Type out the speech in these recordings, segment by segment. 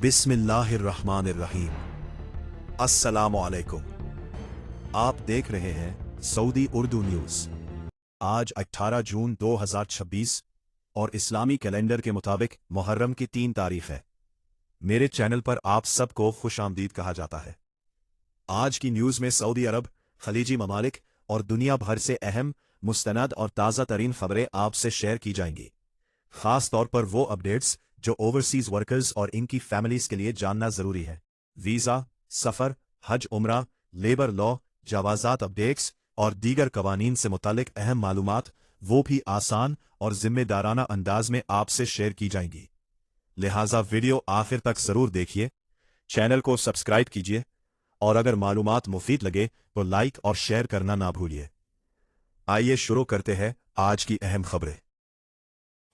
बिस्मिल्लाहिर्रहमानिर्रहीम। अस्सलामुअलैकुम। आप देख रहे हैं सऊदी उर्दू न्यूज़। आज 18 जून 2026 और इस्लामी कैलेंडर के मुताबिक मुहर्रम की 3 तारीख है। मेरे चैनल पर आप सबको खुशामदीद कहा जाता है। आज की न्यूज़ में सऊदी अरब, खलीजी ममालिक और दुनिया भर से अहम, मुस्तनद और ताज़ा तरीन खबरें आपसे शेयर की जाएंगी। खास तौर पर वो अपडेट्स जो ओवरसीज वर्कर्स और इनकी फैमिलीज के लिए जानना जरूरी है। वीजा, सफर, हज उम्रा, लेबर लॉ, जवाजात अपडेट्स और दीगर कवानीन से मुतालिक अहम मालूमात वो भी आसान और जिम्मेदाराना अंदाज में आपसे शेयर की जाएंगी। लिहाजा वीडियो आखिर तक जरूर देखिए, चैनल को सब्सक्राइब कीजिए और अगर मालूमात मुफीद लगे तो लाइक और शेयर करना ना भूलिए। आइए शुरू करते हैं आज की अहम खबरें।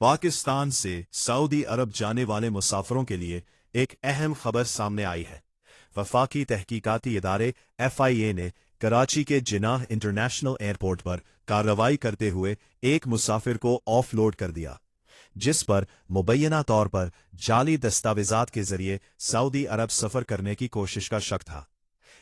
पाकिस्तान से सऊदी अरब जाने वाले मुसाफिरों के लिए एक अहम खबर सामने आई है। वफाकी तहकीकाती इदारे FIA ने कराची के जिनाह इंटरनेशनल एयरपोर्ट पर कार्रवाई करते हुए एक मुसाफिर को ऑफलोड कर दिया, जिस पर मुबैना तौर पर जाली दस्तावेजात के जरिए सऊदी अरब सफर करने की कोशिश का शक था।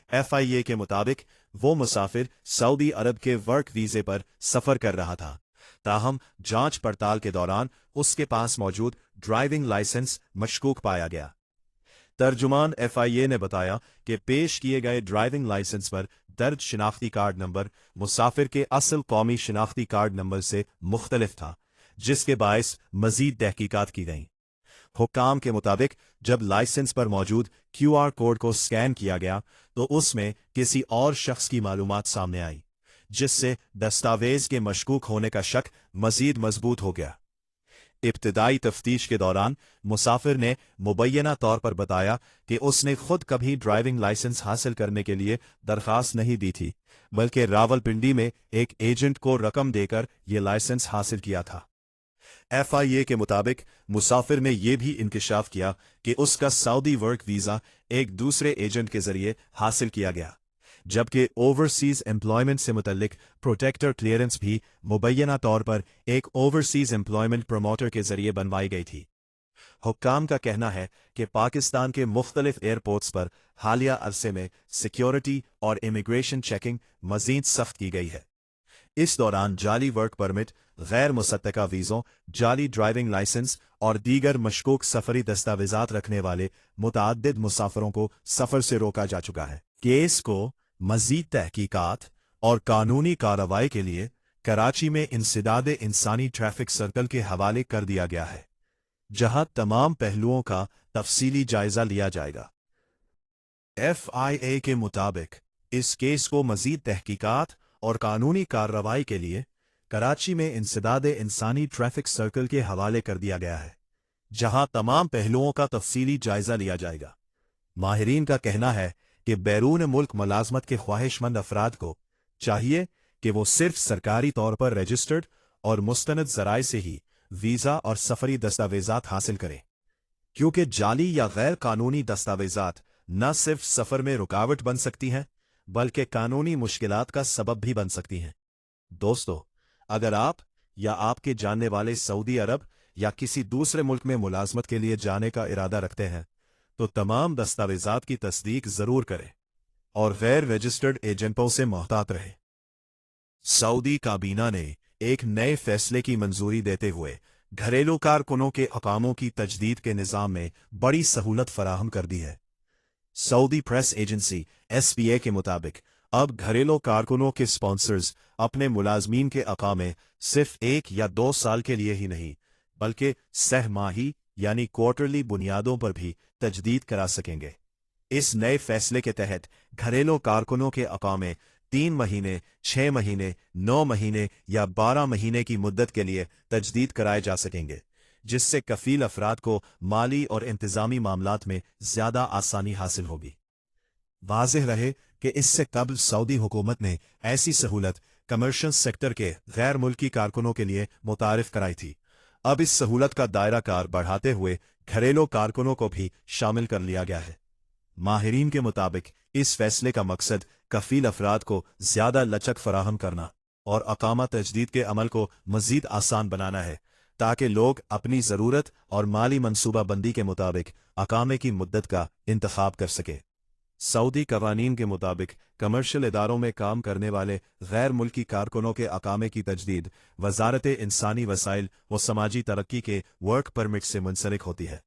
FIA के मुताबिक वो मुसाफिर सऊदी अरब के वर्क वीजे पर सफर कर रहा था, ताहम जांच पड़ताल के दौरान उसके पास मौजूद ड्राइविंग लाइसेंस मशकूक पाया गया। तर्जुमान FIA ने बताया कि पेश किए गए ड्राइविंग लाइसेंस पर दर्ज शिनाख्ती कार्ड नंबर मुसाफिर के असल कौमी शिनाख्ती कार्ड नंबर से मुख्तलिफ था, जिसके बायस मजीद तहकीकात की गईं। हुक्काम के मुताबिक जब लाइसेंस पर मौजूद QR कोड को स्कैन किया गया तो उसमें किसी और शख्स की मालूमात सामने आई, जिससे दस्तावेज के मशकूक होने का शक मजीद मजबूत हो गया। इब्तिदाई तफ्तीश के दौरान मुसाफिर ने मुबैना तौर पर बताया कि उसने खुद कभी ड्राइविंग लाइसेंस हासिल करने के लिए दरख्वास्त नहीं दी थी, बल्कि रावलपिंडी में एक एजेंट को रकम देकर यह लाइसेंस हासिल किया था। FIA के मुताबिक मुसाफिर ने यह भी इंकिशाफ किया कि उसका सऊदी वर्क वीजा एक दूसरे एजेंट के जरिए हासिल किया गया, जबकि ओवरसीज एम्प्लॉयमेंट से मुतल्लिक प्रोटेक्टर क्लियरेंस भी मुबैना तौर पर एक ओवरसीज एम्प्लॉयमेंट प्रमोटर के जरिए बनवाई गई थी। हुक्काम का कहना है कि पाकिस्तान के मुख्तलिफ एयरपोर्ट्स पर हालिया अरसे में सिक्योरिटी और इमिग्रेशन चेकिंग मजीद सख्त की गई है। इस दौरान जाली वर्क परमिट, गैर मुसद्दका वीज़ों, जाली ड्राइविंग लाइसेंस और दीगर मशकूक सफरी दस्तावेजात रखने वाले मुतअद्दिद मुसाफिरों को सफर से रोका जा चुका है। केस को मजीद तहकीकात और कानूनी कार्रवाई के लिए कराची में इंसदाद इंसानी ट्रैफिक सर्कल के हवाले कर दिया गया है, जहां तमाम पहलुओं का तफसीली जायजा लिया जाएगा। FIA के मुताबिक इस केस को मजीद तहकीकात और कानूनी कार्रवाई के लिए कराची में इंसदाद इंसानी ट्रैफिक सर्कल के हवाले कर दिया गया है, जहां तमाम पहलुओं का तफसीली जायजा लिया जाएगा। माहिरीन का कहना है कि बैरून मुल्क मुलाजमत के ख्वाहिशमंद अफराद को चाहिए कि वो सिर्फ सरकारी तौर पर रजिस्टर्ड और मुस्तनद जराए से ही वीज़ा और सफरी दस्तावेजात हासिल करें, क्योंकि जाली या गैर कानूनी दस्तावेजात न सिर्फ सफर में रुकावट बन सकती हैं बल्कि कानूनी मुश्किलात का सबब भी बन सकती हैं। दोस्तों, अगर आप या आपके जानने वाले सऊदी अरब या किसी दूसरे मुल्क में मुलाजमत के लिए जाने का इरादा रखते हैं तो तमाम दस्तावेजात की तस्दीक जरूर करें और गैर रजिस्टर्ड एजेंटों से मोहतात रहें। सऊदी काबीना ने एक नए फैसले की मंजूरी देते हुए घरेलू कारकुनों के अकामों की तजदीद के निज़ाम में बड़ी सहूलत फराहम कर दी है। सऊदी प्रेस एजेंसी SPA के मुताबिक अब घरेलू कारकुनों के स्पॉन्सर्स अपने मुलाजमीन के अकामे सिर्फ 1 या 2 साल के लिए ही नहीं बल्कि सहमाही यानी क्वार्टरली बुनियादों पर भी तजदीद करा सकेंगे। इस नए फैसले के तहत घरेलू कारकुनों के अकामे 3 महीने, 6 महीने, 9 महीने या 12 महीने की मुद्दत के लिए तजदीद कराए जा सकेंगे, जिससे कफील अफराद को माली और इंतजामी मामलात में ज्यादा आसानी हासिल होगी। वाज़ेह रहे कि इससे कबल सऊदी हुकूमत ने ऐसी सहूलत कमर्शियल सेक्टर के गैर मुल्की कारकुनों के लिए मुतारिफ कराई थी। अब इस सहूलत का दायरा कार बढ़ाते हुए घरेलू कारकुनों को भी शामिल कर लिया गया है। माहिरीन के मुताबिक इस फैसले का मकसद कफील अफराद को ज्यादा लचक फराहम करना और अकामा तजदीद के अमल को मजीद आसान बनाना है, ताकि लोग अपनी ज़रूरत और माली मनसूबा बंदी के मुताबिक अकामे की मुद्दत का इंतखाब कर सके। सऊदी कवानीन के मुताबिक कमर्शियल इदारों में काम करने वाले गैर मुल्की कारकुनों के अकामे की तजदीद वजारत इंसानी वसाइल व समाजी तरक्की के वर्क परमिट से मुंसलिक होती है।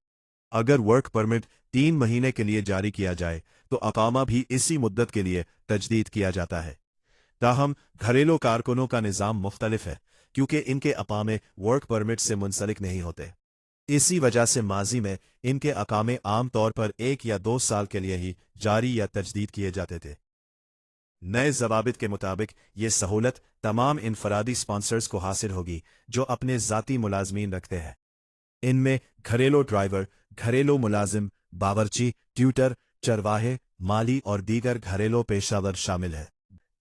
अगर वर्क परमिट 3 महीने के लिए जारी किया जाए तो अकामा भी इसी मुद्दत के लिए तजदीद किया जाता है। ताहम घरेलू कारकुनों का निज़ाम मुख्तलिफ है क्योंकि इनके अकामे वर्क परमिट से मुंसलिक नहीं होते। इसी वजह से माजी में इनके अकामे आम तौर पर 1 या 2 साल के लिए ही जारी या तजदीद किए जाते थे। नए जवाबित के मुताबिक ये सहूलत तमाम इनफरादी स्पॉन्सर्स को हासिल होगी जो अपने ज़ाती मुलाजमीन रखते हैं। इनमें घरेलू ड्राइवर, घरेलू मुलाजिम, बावर्ची, ट्यूटर, चरवाहे, माली और दीगर घरेलू पेशावर शामिल है।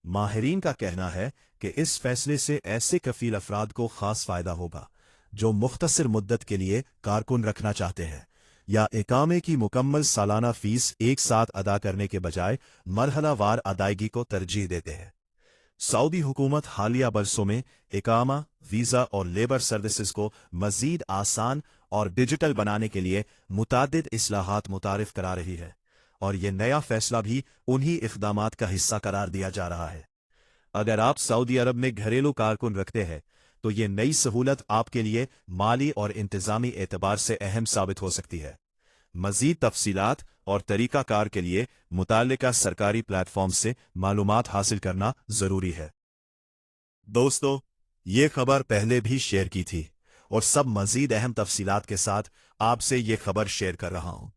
माहिरीन का कहना है कि इस फैसले से ऐसे कफील अफराद को खास फायदा होगा जो मुख्तसर मुद्दत के लिए कारकुन रखना चाहते हैं या इकामे की मुकम्मल सालाना फीस एक साथ अदा करने के बजाय मरहलावार अदायगी को तरजीह देते हैं। सऊदी हुकूमत हालिया बरसों में इकामा, वीज़ा और लेबर सर्विसेज को मजीद आसान और डिजिटल बनाने के लिए मुतादिद इस्लाहात मुतारिफ करा रही है और ये नया फैसला भी उन्हीं इक़दामात का हिस्सा करार दिया जा रहा है। अगर आप सऊदी अरब में घरेलू कारकुन रखते हैं तो ये नई सहूलत आपके लिए माली और इंतज़ामी एतबार से अहम साबित हो सकती है। मज़ीद तफसीलात और तरीक़ाकार के लिए मुताल्लिका सरकारी प्लेटफॉर्म से मालूमात हासिल करना ज़रूरी है। दोस्तों, ये खबर पहले भी शेयर की थी और सब मज़ीद अहम तफसीलात के साथ आपसे ये खबर शेयर कर रहा हूँ।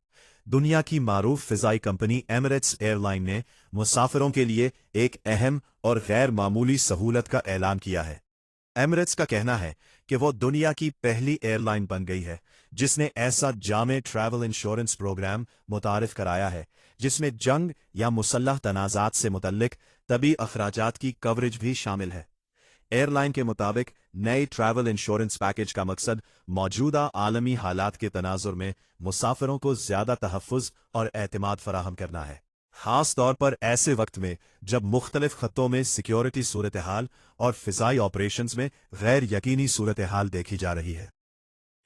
दुनिया की मारूफ फ़िज़ाई कंपनी एमिरेट्स एयरलाइन ने मुसाफिरों के लिए एक अहम और गैर मामूली सहूलत का ऐलान किया है। एमिरेट्स का कहना है कि वो दुनिया की पहली एयरलाइन बन गई है जिसने ऐसा जामे ट्रैवल इंश्योरेंस प्रोग्राम मुतारिफ कराया है जिसमें जंग या मुसल्लह तनाज़ात से मुतल्लिक तबी अखराजात की कवरेज भी शामिल है। एयरलाइन के मुताबिक नए ट्रैवल इंश्योरेंस पैकेज का मकसद मौजूदा आलमी हालात के तनाजुर में मुसाफिरों को ज़्यादा तहफ़्फ़ुज़ और एतमाद फराहम करना है, ख़ास तौर पर ऐसे वक्त में जब मुख्तलिफ खत्तों में सिक्योरिटी सूरत हाल और फ़िज़ाई ऑपरेशंस में गैर यकीनी सूरत हाल देखी जा रही है।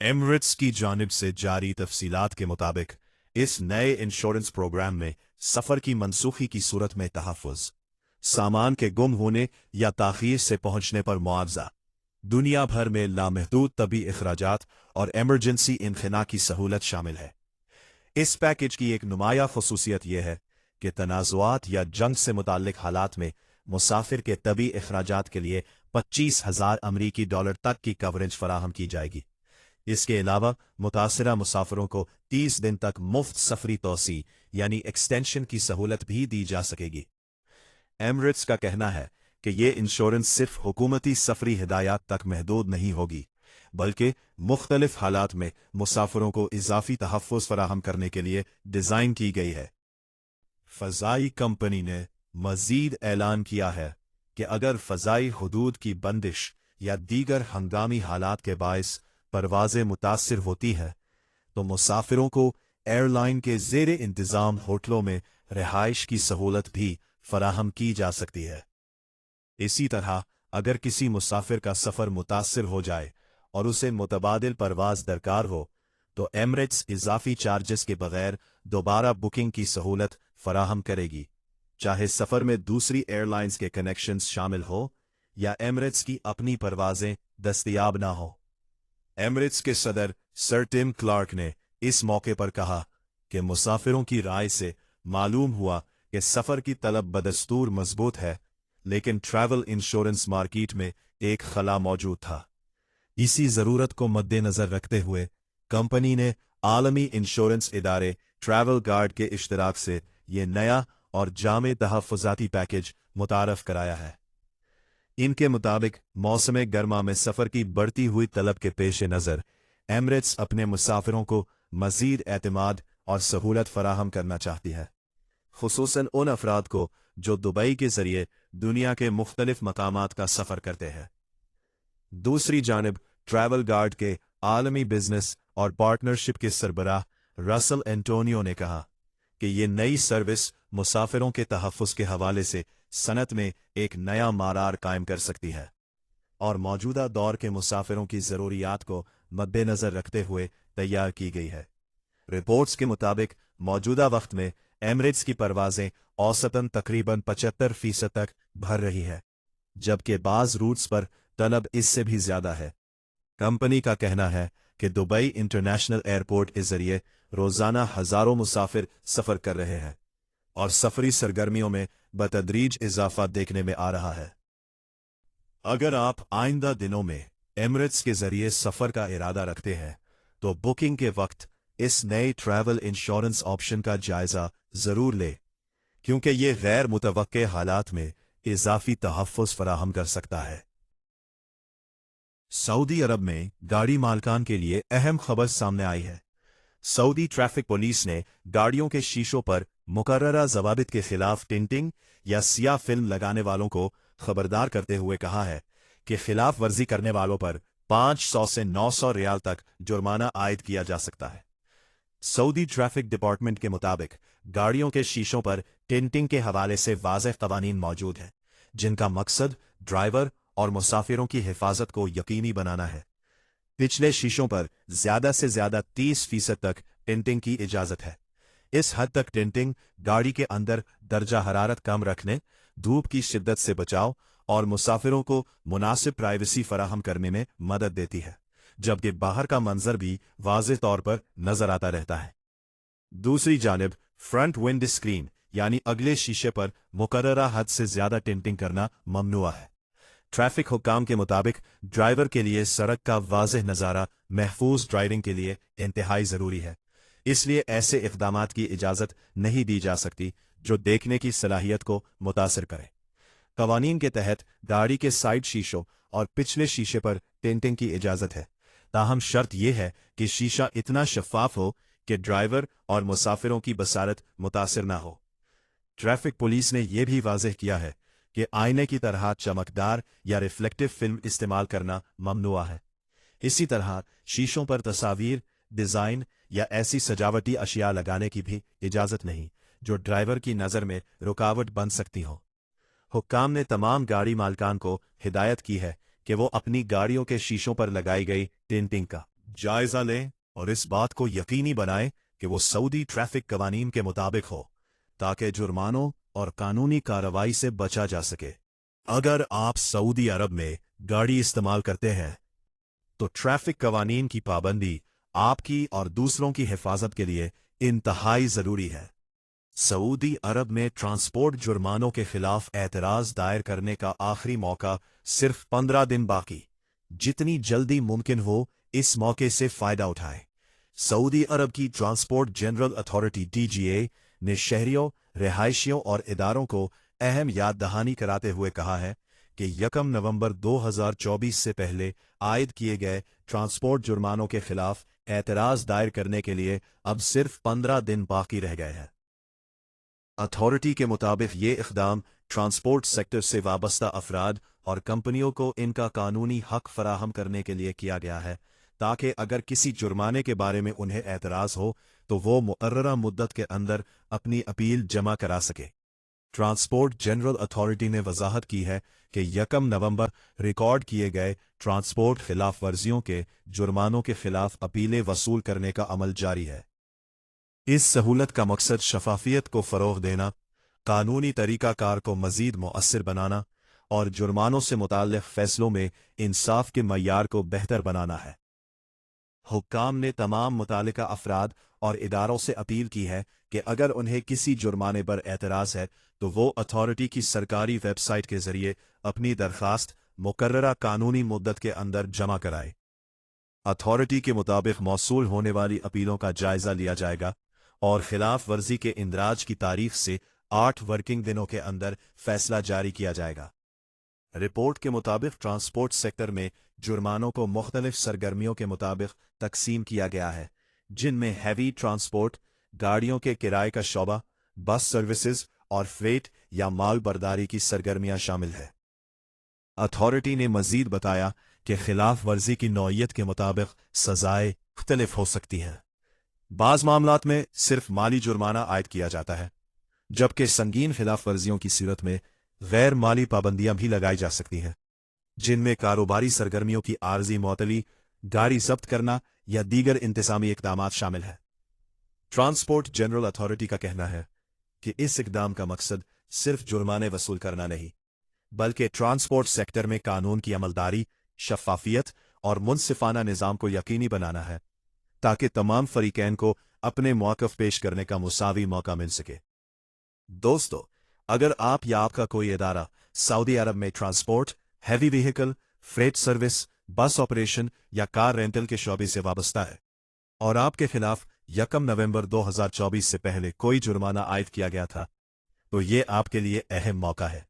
एमिरेट्स की जानिब से जारी तफसीलात के मुताबिक इस नए इंश्योरेंस प्रोग्राम में सफ़र की मनसूखी की सूरत में तहफ़्फ़ुज़, सामान के गुम होने या ताख़ीर से पहुंचने पर मुआवजा, दुनिया भर में लामहदूद तबी अखराजात और एमरजेंसी इन्खिना की सहूलत शामिल है। इस पैकेज की एक नुमाया खसूसियत यह है कि तनाज़ुआत या जंग से मुताल्लिक हालात में मुसाफिर के तबी अखराजात के लिए 25,000 अमरीकी डॉलर तक की कवरेज फराहम की जाएगी। इसके अलावा मुतासरा मुसाफिरों को 30 दिन तक मुफ्त सफरी तोसी यानी एक्सटेंशन की सहूलत भी दी जा सकेगी। एमिरेट्स का कहना है कि ये इंश्योरेंस सिर्फ हुकूमती सफरी हिदायत तक महदूद नहीं होगी बल्कि मुख्तलिफ हालात में मुसाफिरों को इजाफी तहफ़्फ़ुज़ फराहम करने के लिए डिज़ाइन की गई है। फ़ज़ाई कंपनी ने मज़ीद ऐलान किया है कि अगर फ़ज़ाई हुदूद की बंदिश या दीगर हंगामी हालात के बायस परवाज़ें मुतासिर होती हैं तो मुसाफिरों को एयरलाइन के ज़ेरे इंतज़ाम होटलों में रिहाइश की सहूलत भी फराहम की जा सकती है। इसी तरह अगर किसी मुसाफिर का सफ़र मुतासिर हो जाए और उसे मुतबादिल परवाज़ दरकार हो तो एमिरेट्स इजाफी चार्जेस के बगैर दोबारा बुकिंग की सहूलत फराहम करेगी, चाहे सफ़र में दूसरी एयरलाइंस के कनेक्शंस शामिल हो या एमिरेट्स की अपनी परवाज़ें दस्तयाब ना हो। एमिरेट्स के सदर सर टिम क्लार्क ने इस मौके पर कहा कि मुसाफिरों की राय से मालूम हुआ कि सफ़र की तलब बदस्तूर मजबूत है लेकिन ट्रैवल इंश्योरेंस मार्केट में एक खला मौजूद था। इसी ज़रूरत को मद्देनज़र रखते हुए कंपनी ने आलमी इंश्योरेंस इदारे ट्रैवल गार्ड के इश्तराक से ये नया और जामे तहफ़्फ़ुज़ाती पैकेज मुतारफ़ कराया है। इनके मुताबिक मौसम गर्मा में सफ़र की बढ़ती हुई तलब के पेश नज़र एमिरेट्स अपने मुसाफिरों को मज़ीद एतमाद और सहूलत फराहम करना चाहती है, खुसूसन उन अफराद को जो दुबई के ज़रिए दुनिया के मुख्तलिफ मकामात का सफ़र करते हैं। दूसरी जानिब ट्रैवल गार्ड के आलमी बिजनेस और पार्टनरशिप के सरबराह रसल एंटोनियो ने कहा कि ये नई सर्विस मुसाफिरों के तहफ़्फ़ुज़ के हवाले से सनत में एक नया मारार कायम कर सकती है और मौजूदा दौर के मुसाफिरों की ज़रूरियात को मद्देनजर रखते हुए तैयार की गई है। रिपोर्ट्स के मुताबिक मौजूदा वक्त में एमिरेट्स की परवाजें औसतन तकरीबन 75% तक भर रही है, जबकि बाज रूट्स पर तलब इससे भी ज्यादा है। कंपनी का कहना है कि दुबई इंटरनेशनल एयरपोर्ट के जरिए रोजाना हजारों मुसाफिर सफर कर रहे हैं और सफरी सरगर्मियों में बतदरीज इजाफा देखने में आ रहा है। अगर आप आइंदा दिनों में एमिरेट्स के जरिए सफर का इरादा रखते हैं तो बुकिंग के वक्त इस नए ट्रैवल इंश्योरेंस ऑप्शन का जायजा जरूर लें, क्योंकि ये गैर मुतवक्के हालात में इजाफी तहफ़्फ़ुज़ फराहम कर सकता है। सऊदी अरब में गाड़ी मालकान के लिए अहम खबर सामने आई है। सऊदी ट्रैफिक पुलिस ने गाड़ियों के शीशों पर मुकर्ररा ज़वाबित के खिलाफ टिंटिंग या सियाह फिल्म लगाने वालों को खबरदार करते हुए कहा है कि खिलाफ वर्जी करने वालों पर 500 से 900 रियाल तक जुर्माना आयद किया जा सकता है। सऊदी ट्रैफिक डिपार्टमेंट के मुताबिक गाड़ियों के शीशों पर टिंटिंग के हवाले से वाज़ेह क़वानीन मौजूद हैं, जिनका मकसद ड्राइवर और मुसाफिरों की हिफाजत को यकीनी बनाना है। पिछले शीशों पर ज्यादा से ज्यादा 30% तक टिंटिंग की इजाजत है। इस हद तक टिंटिंग गाड़ी के अंदर दर्जा हरारत कम रखने, धूप की शिद्दत से बचाव और मुसाफिरों को मुनासिब प्राइवेसी फराहम करने में मदद देती है, जबकि बाहर का मंजर भी वाज़ेह तौर पर नजर आता रहता है। दूसरी जानिब फ्रंट विंड स्क्रीन यानी अगले शीशे पर मुकर्ररा हद से ज्यादा टिंटिंग करना ममनुआ है। ट्रैफिक हुक्काम के मुताबिक ड्राइवर के लिए सड़क का वाज़ेह नज़ारा महफूज ड्राइविंग के लिए इंतहाई ज़रूरी है, इसलिए ऐसे इक़दामात की इजाज़त नहीं दी जा सकती जो देखने की सलाहियत को मुतासिर करें। क़वानीन के तहत गाड़ी के साइड शीशों और पिछले शीशे पर टिंटिंग की इजाज़त है, ताहम शर्त यह है कि शीशा इतना शफ़ाफ हो कि ड्राइवर और मुसाफिरों की बसारत मुतासिर न हो। ट्रैफिक पुलिस ने यह भी वाज़ेह किया है कि आईने की तरह चमकदार या रिफ्लेक्टिव फिल्म इस्तेमाल करना ममनुआ है। इसी तरह शीशों पर तस्वीर, डिज़ाइन या ऐसी सजावटी अशिया लगाने की भी इजाज़त नहीं जो ड्राइवर की नज़र में रुकावट बन सकती हो। हुक्काम ने तमाम गाड़ी मालकान को हिदायत की है कि वो अपनी गाड़ियों के शीशों पर लगाई गई टिंटिंग का जायजा लें और इस बात को यकीनी बनाएं कि वो सऊदी ट्रैफिक कवानीन के मुताबिक हो, ताकि जुर्मानों और कानूनी कार्रवाई से बचा जा सके। अगर आप सऊदी अरब में गाड़ी इस्तेमाल करते हैं तो ट्रैफिक कवानीन की पाबंदी आपकी और दूसरों की हिफाजत के लिए इंतहाई जरूरी है। सऊदी अरब में ट्रांसपोर्ट जुर्मानों के खिलाफ एतराज दायर करने का आखिरी मौका सिर्फ 15 दिन बाकी। जितनी जल्दी मुमकिन हो इस मौके से फायदा उठाएं। सऊदी अरब की ट्रांसपोर्ट जनरल अथॉरिटी DGA ने शहरियों, रिहायशियों और इदारों को अहम याद दहानी कराते हुए कहा है कि 1 नवंबर 2024 से पहले आयद किए गए ट्रांसपोर्ट जुर्मानों के खिलाफ एतराज दायर करने के लिए अब सिर्फ 15 दिन बाकी रह गए हैं। अथॉरिटी के मुताबिक ये इक़दाम ट्रांसपोर्ट सेक्टर से वाबस्ता अफराद और कंपनियों को इनका कानूनी हक फराहम करने के लिए किया गया है, ताकि अगर किसी जुर्माने के बारे में उन्हें एतराज़ हो तो वो मुकर्ररा मुद्दत के अंदर अपनी अपील जमा करा सके। ट्रांसपोर्ट जनरल अथॉरिटी ने वजाहत की है कि 1 नवंबर रिकॉर्ड किए गए ट्रांसपोर्ट खिलाफ वर्जियों के जुर्मानों के खिलाफ अपीलें वसूल करने का अमल जारी है। इस सहूलत का मकसद शफाफियत को फ़रोग़ देना, कानूनी तरीक़ाकार को मज़ीद मुअस्सिर बनाना और जुर्मानों से मुताल्लिक़ फ़ैसलों में इंसाफ के मय्यार को बेहतर बनाना है। हुक्काम ने तमाम मुतालिका अफराद और इदारों से अपील की है कि अगर उन्हें किसी जुर्माने पर एतराज़ है तो वो अथॉरिटी की सरकारी वेबसाइट के ज़रिए अपनी दरख्वास्त मुकर्ररा कानूनी मुद्दत के अंदर जमा कराए। अथॉरिटी के मुताबिक मौसूल होने वाली अपीलों का जायज़ा लिया जाएगा और खिलाफ वर्जी के इंदराज की तारीख से 8 वर्किंग दिनों के अंदर फैसला जारी किया जाएगा। रिपोर्ट के मुताबिक ट्रांसपोर्ट सेक्टर में जुर्मानों को मुख्तलिफ सरगर्मियों के मुताबिक तकसीम किया गया है, जिनमें हैवी ट्रांसपोर्ट, गाड़ियों के किराए का शोबा, बस सर्विसेज और फ्रेट या माल बर्दारी की सरगर्मियां शामिल है। अथॉरिटी ने मजीद बताया कि खिलाफ वर्जी की नौइयत के मुताबिक सजाएं मुख्तलिफ हो सकती हैं। बाज़ मामलात में सिर्फ माली जुर्माना आयद किया जाता है, जबकि संगीन खिलाफ वर्जियों की सूरत में गैर माली पाबंदियां भी लगाई जा सकती हैं, जिनमें कारोबारी सरगर्मियों की आर्जी मौतली, गाड़ी जब्त करना या दीगर इंतजामी इकदामात शामिल है। ट्रांसपोर्ट जनरल अथॉरिटी का कहना है कि इस इकदाम का मकसद सिर्फ जुर्माने वसूल करना नहीं, बल्कि ट्रांसपोर्ट सेक्टर में कानून की अमलदारी, शफाफियत और मुनसिफाना निज़ाम को यकीनी बनाना है, ताकि तमाम फरीकैन को अपने मौक़िफ़ पेश करने का मुसावी मौका मिल सके। दोस्तों, अगर आप या आपका कोई इदारा सऊदी अरब में transport, heavy vehicle, freight service, बस ऑपरेशन या कार रेंटल के शोबे से वाबस्ता है और आपके खिलाफ 1 नवंबर 2024 से पहले कोई जुर्माना आयद किया गया था, तो ये आपके लिए अहम मौका है।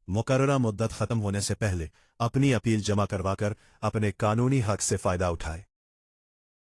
मुकर्ररा मुद्दत खत्म होने से पहले अपनी अपील जमा करवाकर अपने कानूनी हक से फायदा उठाएं।